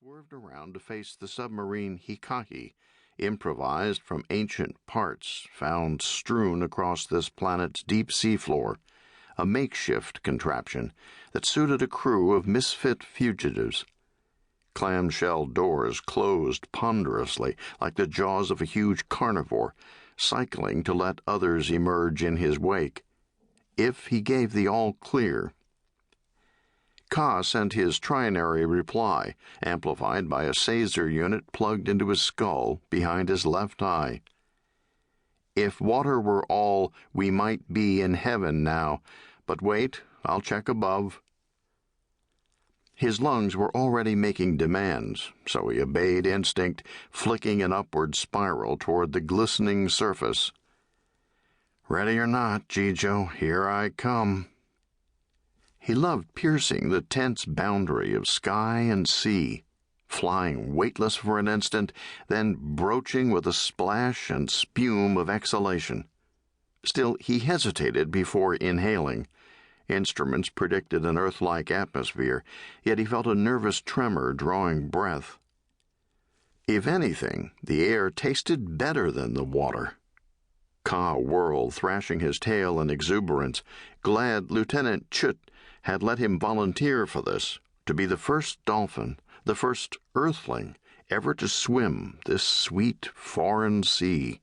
swerved around to face the submarine Hikaki, improvised from ancient parts found strewn across this planet's deep seafloor, a makeshift contraption that suited a crew of misfit fugitives. Clamshell doors closed ponderously like the jaws of a huge carnivore, cycling to let others emerge in his wake. If he gave the all-clear. Ka sent his trinary reply, amplified by a Caesar unit plugged into his skull behind his left eye. If water were all, we might be in heaven now, but wait, I'll check above. His lungs were already making demands, so he obeyed instinct, flicking an upward spiral toward the glistening surface. Ready or not, Jijo, here I come. He loved piercing the tense boundary of sky and sea, flying weightless for an instant, then broaching with a splash and spume of exhalation. Still, he hesitated before inhaling. Instruments predicted an Earth-like atmosphere, yet he felt a nervous tremor drawing breath. If anything, the air tasted better than the water. Ka whirled, thrashing his tail in exuberance, glad Lieutenant Chut had let him volunteer for this, to be the first dolphin, the first earthling, ever to swim this sweet, foreign sea.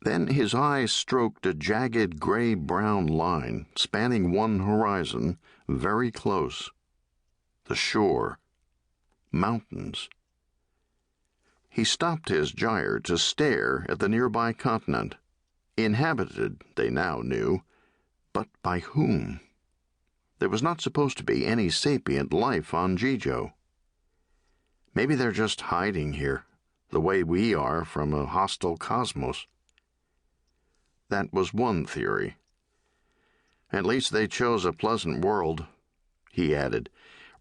Then his eye stroked a jagged gray-brown line spanning one horizon, very close. The shore. Mountains. He stopped his gyre to stare at the nearby continent. Inhabited, they now knew, but by whom? There was not supposed to be any sapient life on Jijo. Maybe they're just hiding here, the way we are from a hostile cosmos. That was one theory. At least they chose a pleasant world, he added,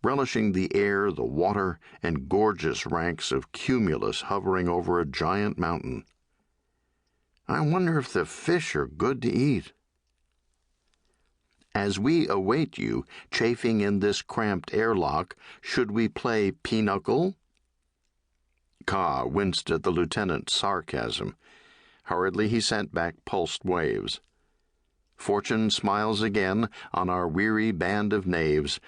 relishing the air, the water, and gorgeous ranks of cumulus hovering over a giant mountain. I wonder if the fish are good to eat. As we await you, chafing in this cramped airlock, should we play pinochle? Ka winced at the lieutenant's sarcasm. Hurriedly he sent back pulsed waves. Fortune smiles again on our weary band of knaves.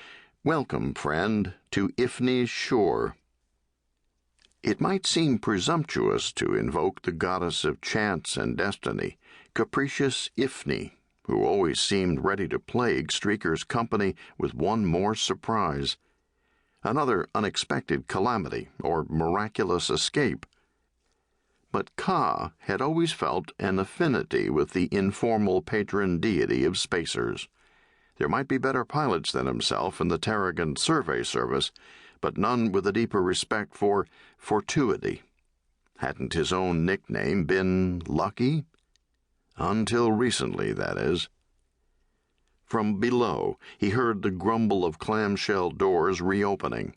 Welcome, friend, to Ifni's shore. It might seem presumptuous to invoke the goddess of chance and destiny, capricious Ifni, who always seemed ready to plague Streaker's company with one more surprise, another unexpected calamity or miraculous escape. But Ka had always felt an affinity with the informal patron deity of spacers. There might be better pilots than himself in the Tarragon Survey Service, but none with a deeper respect for fortuity. Hadn't his own nickname been Lucky? Until recently, that is. From below, he heard the grumble of clamshell doors reopening.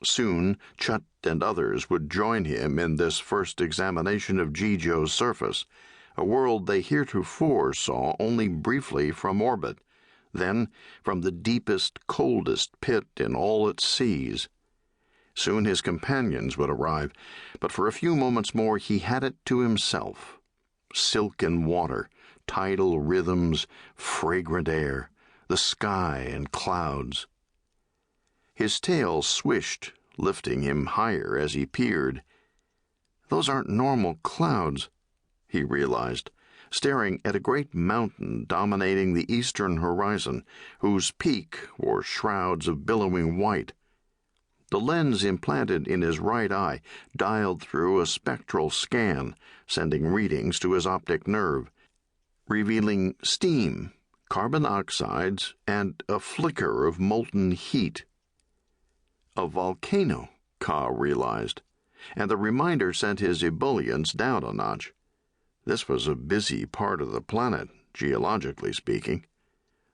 Soon, Chut and others would join him in this first examination of Jijo's surface, a world they heretofore saw only briefly from orbit, then from the deepest, coldest pit in all its seas. Soon his companions would arrive, but for a few moments more he had it to himself. Silken water, tidal rhythms, fragrant air, the sky and clouds. His tail swished, lifting him higher as he peered. Those aren't normal clouds, he realized, staring at a great mountain dominating the eastern horizon, whose peak wore shrouds of billowing white. The lens implanted in his right eye dialed through a spectral scan, sending readings to his optic nerve, revealing steam, carbon oxides, and a flicker of molten heat. A volcano, Ka realized, and the reminder sent his ebullience down a notch. This was a busy part of the planet, geologically speaking.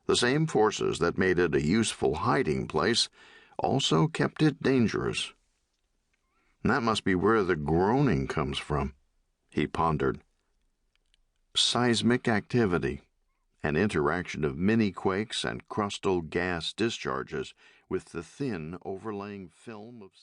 The same forces that made it a useful hiding place also kept it dangerous. That must be where the groaning comes from, he pondered. Seismic activity, an interaction of mini-quakes and crustal gas discharges with the thin overlaying film of